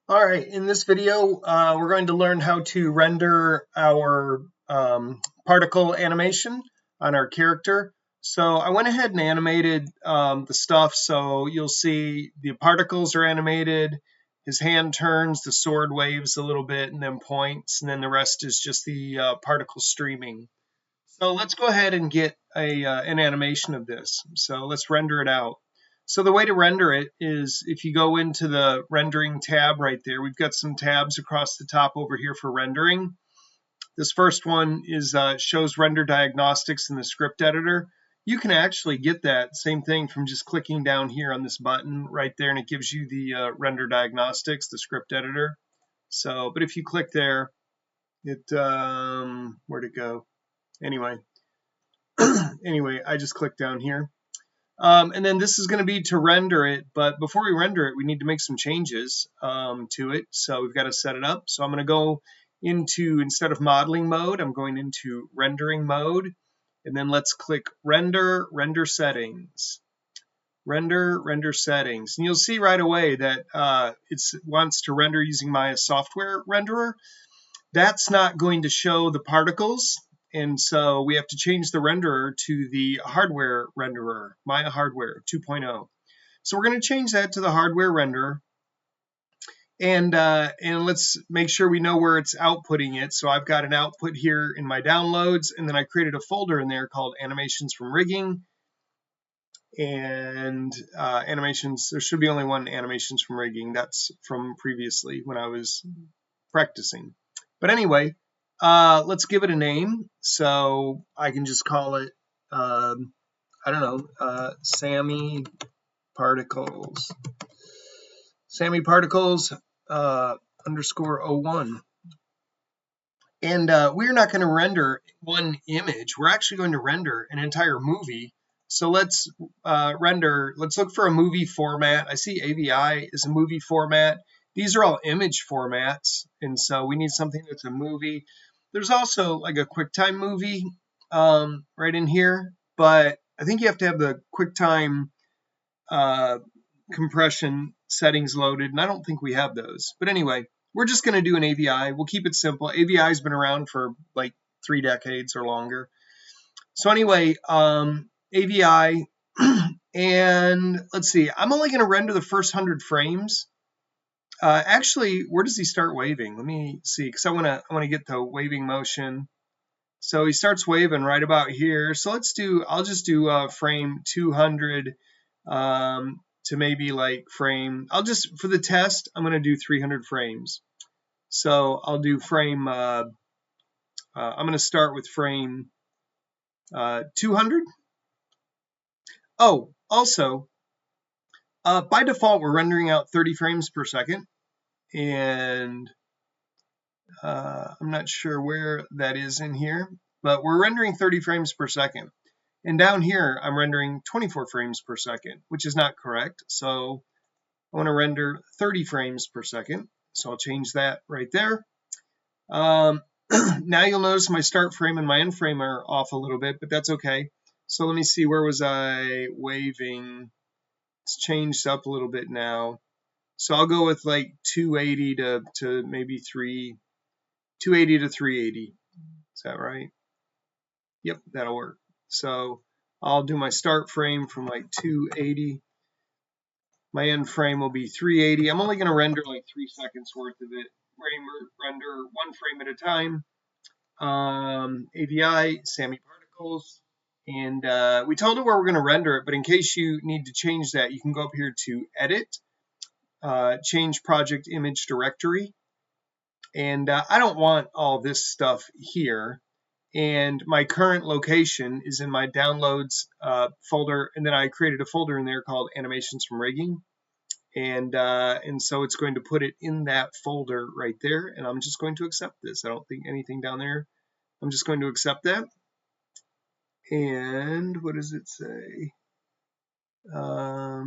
All right, in this video, we're going to learn how to render our particle animation on our character. So I went ahead and animated the stuff, so you'll see the particles are animated, his hand turns, the sword waves a little bit and then points, and then the rest is just the particle streaming. So let's go ahead and get an animation of this. So let's render it out. So the way to render it is if you go into the rendering tab right there, we've got some tabs across the top over here for rendering. This first one is shows render diagnostics in the script editor. You can actually get that same thing from just clicking down here on this button right there, and it gives you the render diagnostics, the script editor. So, but if you click there, where'd it go? Anyway, I just click down here. And then this is going to be to render it, but before we render it, we need to make some changes to it. So we've got to set it up. So I'm going to go into, instead of modeling mode, I'm going into rendering mode. And then let's click render, render settings. Render settings. And you'll see right away that it wants to render using Maya software renderer. That's not going to show the particles. And so we have to change the renderer to the hardware renderer, Maya Hardware 2.0. So we're going to change that to the hardware renderer. And let's make sure we know where it's outputting it. So I've got an output here in my downloads, and then I created a folder in there called Animations from Rigging. And animations, there should be only one Animations from Rigging. That's from previously when I was practicing. But anyway, let's give it a name. So I can just call it, I don't know, Sammy Particles. Sammy Particles underscore 01. And we're not going to render one image. We're actually going to render an entire movie. So let's let's look for a movie format. I see AVI is a movie format. These are all image formats. And so we need something that's a movie. There's also like a QuickTime movie right in here. But I think you have to have the QuickTime compression settings loaded. And I don't think we have those. But anyway, we're just going to do an AVI. We'll keep it simple. AVI has been around for like 3 decades or longer. So anyway, AVI, and let's see, I'm only going to render the first 100 frames. Actually, where does he start waving? Let me see, because I want to get the waving motion. So he starts waving right about here. So I'll just do frame 200 to maybe like frame, for the test, I'm going to do 300 frames. So I'll do frame, I'm going to start with frame 200. Oh, also, by default, we're rendering out 30 frames per second. And I'm not sure where that is in here, but we're rendering 30 frames per second. And down here, I'm rendering 24 frames per second, which is not correct. So I want to render 30 frames per second. So I'll change that right there. Now you'll notice my start frame and my end frame are off a little bit, but that's okay. So let me see, where was I waving? It's changed up a little bit now. So I'll go with like 280 to maybe 280 to 380. Is that right? Yep, that'll work. So I'll do my start frame from like 280. My end frame will be 380. I'm only going to render like 3 seconds worth of it. Render one frame at a time. AVI, Sammy Particles. And we told it where we're going to render it, but in case you need to change that, you can go up here to Edit, Change Project Image Directory. And I don't want all this stuff here. And my current location is in my downloads folder, and then I created a folder in there called Animations from Rigging. And so it's going to put it in that folder right there, and I'm just going to accept this. I don't think anything down there. I'm just going to accept that. And what does it say? I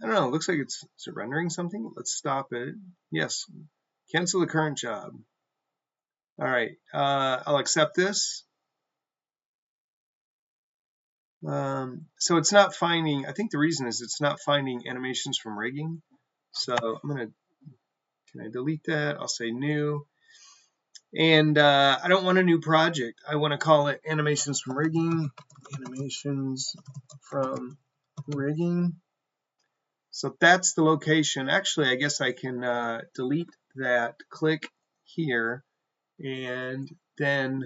don't know. It looks like is it rendering something? Let's stop it. Yes. Cancel the current job. All right. I'll accept this. So it's not finding, I think the reason is it's not finding animations from rigging. So I'm going to Can I delete that? I'll say new. And I don't want a new project. I want to call it Animations from Rigging. Animations from Rigging. So that's the location. Actually, I guess I can delete that, click here, and then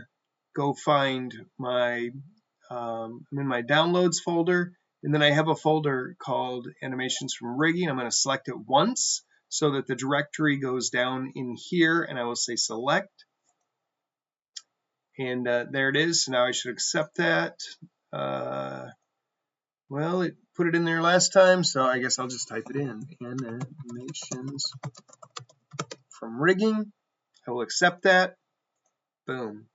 go find my, I'm in my downloads folder, and then I have a folder called Animations from Rigging. I'm going to select it once so that the directory goes down in here, and I will say select. And there it is. So now I should accept that. Well, it put it in there last time, so I guess I'll just type it in. Animations from Rigging. I will accept that. Boom.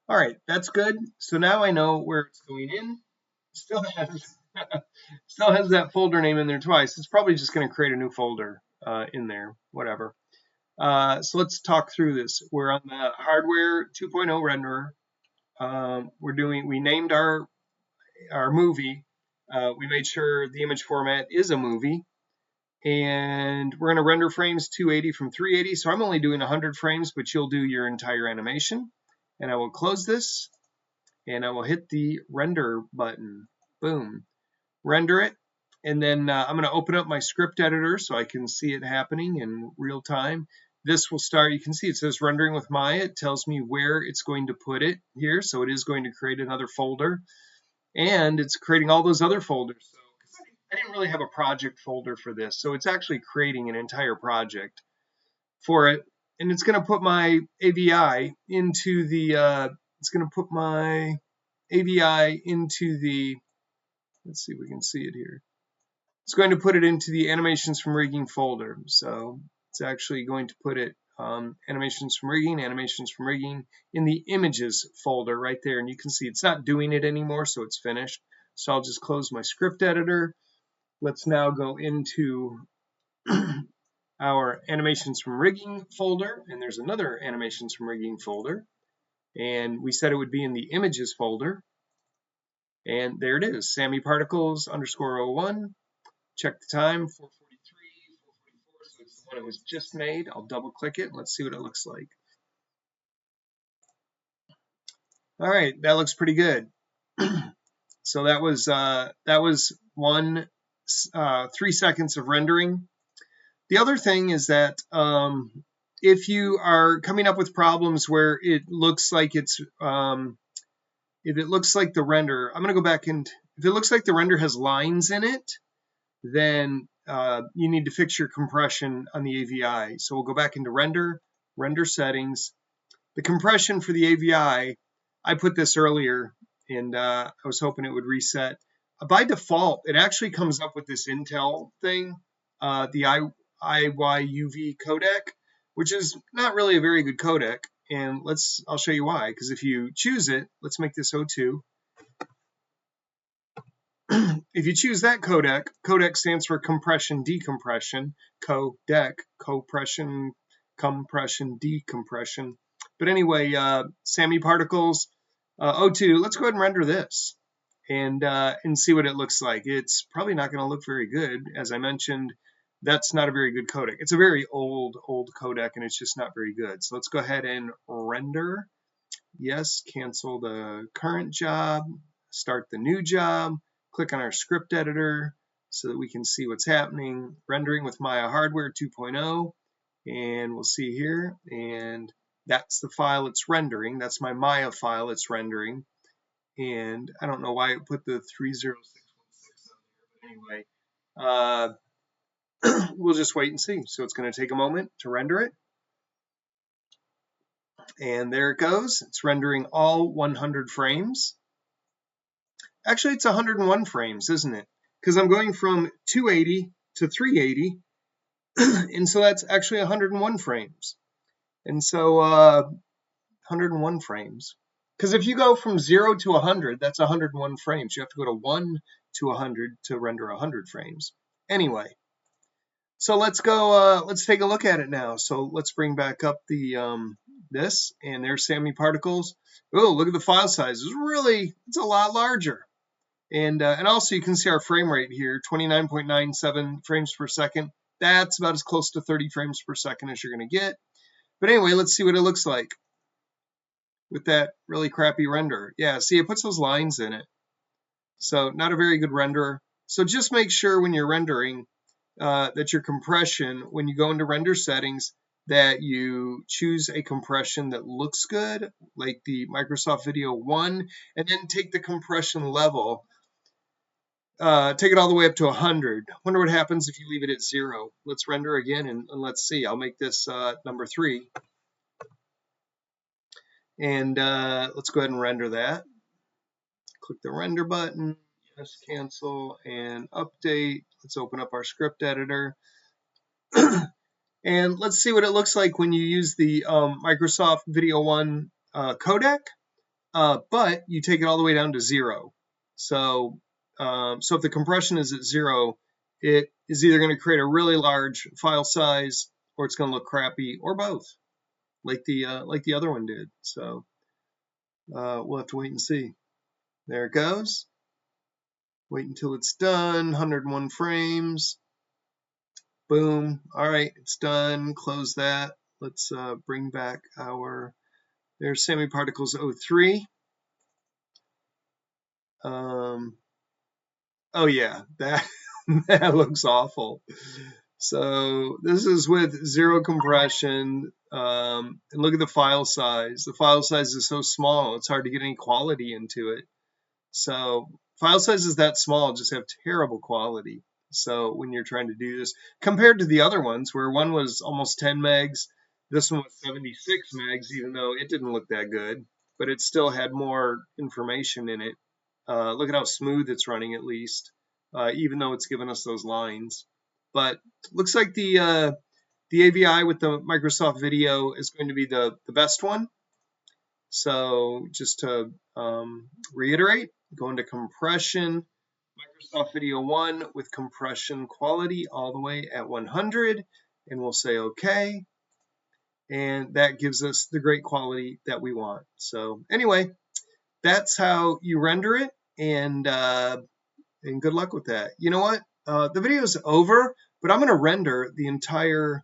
All right, that's good. So now I know where it's going in. Still has that folder name in there twice. It's probably just going to create a new folder in there, whatever. So let's talk through this. We're on the hardware 2.0 renderer. We named our movie. We made sure the image format is a movie. And we're going to render frames 280 from 380. So I'm only doing 100 frames, but you'll do your entire animation. And I will close this, and I will hit the render button. Boom. Render it. And then I'm going to open up my script editor so I can see it happening in real time. This will start, you can see it says rendering with Maya. It tells me where it's going to put it here. So it is going to create another folder. And it's creating all those other folders. So I didn't really have a project folder for this. So it's actually creating an entire project for it. And it's going to put my AVI into the, let's see if we can see it here. It's going to put it into the Animations from Rigging folder. So it's actually going to put it Animations from Rigging in the Images folder right there. And you can see it's not doing it anymore, so it's finished. So I'll just close my script editor. Let's now go into our Animations from Rigging folder. And there's another Animations from Rigging folder. And we said it would be in the Images folder. And there it is, Sammy Particles _01. Check the time, 4:43, 4:44, so it's the one it was just made. I'll double click it. Let's see what it looks like. All right, that looks pretty good. So that was 3 seconds of rendering. The other thing is that if you are coming up with problems where it looks like it's, if it looks like the render, I'm going to go back and, if it looks like the render has lines in it, then you need to fix your compression on the AVI. So we'll go back into render settings. The compression for the AVI, I put this earlier, and I was hoping it would reset. By default, it actually comes up with this Intel thing, the IYUV codec, which is not really a very good codec. And I'll show you why, because if you choose it, let's make this O2. If you choose that codec stands for compression decompression, codec, compression decompression. But anyway, Sammy Particles, O2, let's go ahead and render this and see what it looks like. It's probably not going to look very good. As I mentioned, that's not a very good codec. It's a very old codec, and it's just not very good. So let's go ahead and render. Yes, cancel the current job, start the new job. Click on our script editor so that we can see what's happening. Rendering with Maya Hardware 2.0, and we'll see here, and that's the file it's rendering. That's my Maya file it's rendering, and I don't know why it put the 30616 on there, but anyway, we'll just wait and see. So it's going to take a moment to render it, and there it goes. It's rendering all 100 frames. Actually, it's 101 frames, isn't it? Because I'm going from 280 to 380, and so that's actually 101 frames. And so 101 frames. Because if you go from 0 to 100, that's 101 frames. You have to go to 1 to 100 to render 100 frames. Anyway, so let's go, let's take a look at it now. So let's bring back up the this, and there's Sammy Particles. Oh, look at the file size. It's a lot larger. And also you can see our frame rate here, 29.97 frames per second. That's about as close to 30 frames per second as you're going to get. But anyway, let's see what it looks like with that really crappy render. Yeah, see, it puts those lines in it. So not a very good renderer. So just make sure when you're rendering that your compression, when you go into render settings, that you choose a compression that looks good, like the Microsoft Video 1, and then take the compression level, take it all the way up to 100. Wonder what happens if you leave it at 0. Let's render again, and let's see. I'll make this number 3. And let's go ahead and render that. Click the render button, yes, cancel, and update. Let's open up our script editor. And let's see what it looks like when you use the Microsoft Video 1 codec, but you take it all the way down to 0. So if the compression is at 0, it is either going to create a really large file size, or it's going to look crappy, or both, like the other one did. So we'll have to wait and see. There it goes. Wait until it's done. 101 frames. Boom. All right, it's done. Close that. Let's bring back our, there's Sammy Particles 03. Oh yeah, that that looks awful. So this is with 0 compression. And look at the file size. The file size is so small, it's hard to get any quality into it. So file sizes that small just have terrible quality. So when you're trying to do this, compared to the other ones, where one was almost 10 megs, this one was 76 megs, even though it didn't look that good, but it still had more information in it. Look at how smooth it's running, at least, even though it's given us those lines. But looks like the AVI with the Microsoft Video is going to be the best one. So just to reiterate, go into compression, Microsoft Video 1 with compression quality all the way at 100, and we'll say OK. And that gives us the great quality that we want. So anyway, that's how you render it, and good luck with that. You know what? The video is over, but I'm going to render the entire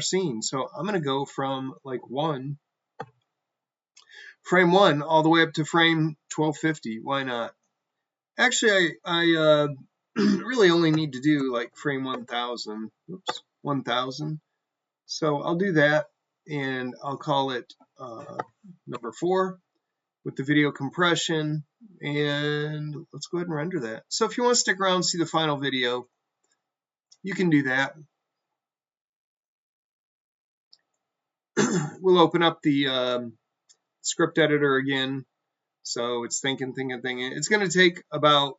scene. So I'm going to go from like frame 1 all the way up to frame 1250. Why not? Actually, I really only need to do like frame 1000. Oops, 1000. So I'll do that, and I'll call it number 4 with the video compression, and let's go ahead and render that. So if you want to stick around and see the final video, you can do that. We'll open up the script editor again. So it's thinking. It's going to take about,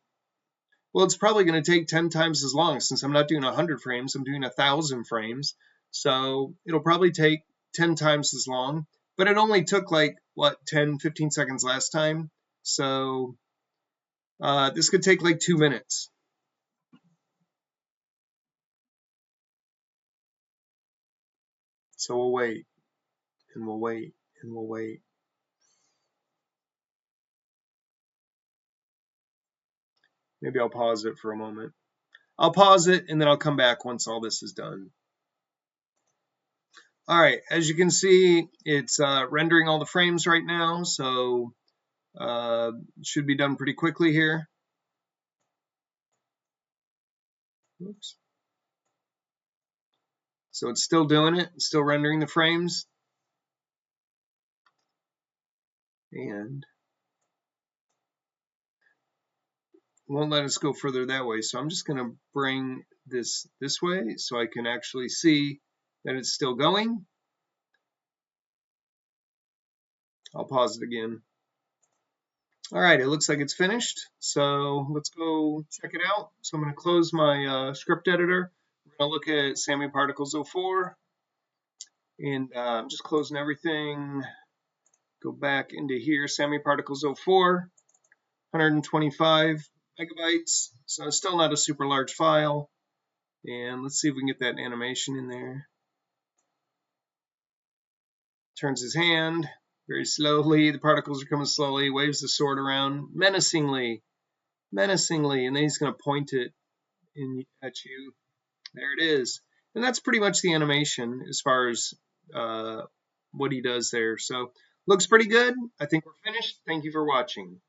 well, it's probably going to take 10 times as long, since I'm not doing 100 frames, I'm doing 1,000 frames. So it'll probably take 10 times as long, but it only took like, what, 10, 15 seconds last time. So this could take like 2 minutes. So we'll wait, and we'll wait, and we'll wait. Maybe I'll pause it for a moment. I'll pause it, and then I'll come back once all this is done. All right, as you can see, it's rendering all the frames right now, so it should be done pretty quickly here. Oops. So it's still doing it, still rendering the frames. And won't let us go further that way. So I'm just going to bring this way so I can actually see that it's still going. I'll pause it again. All right, it looks like it's finished. So let's go check it out. So I'm going to close my script editor. We're going to look at Sammy Particles 04. And I'm just closing everything. Go back into here, Sammy Particles 04, 125 megabytes. So it's still not a super large file. And let's see if we can get that animation in there. Turns his hand very slowly. The particles are coming slowly. Waves the sword around menacingly. And then he's going to point it at you. There it is. And that's pretty much the animation as far as what he does there. So looks pretty good. I think we're finished. Thank you for watching.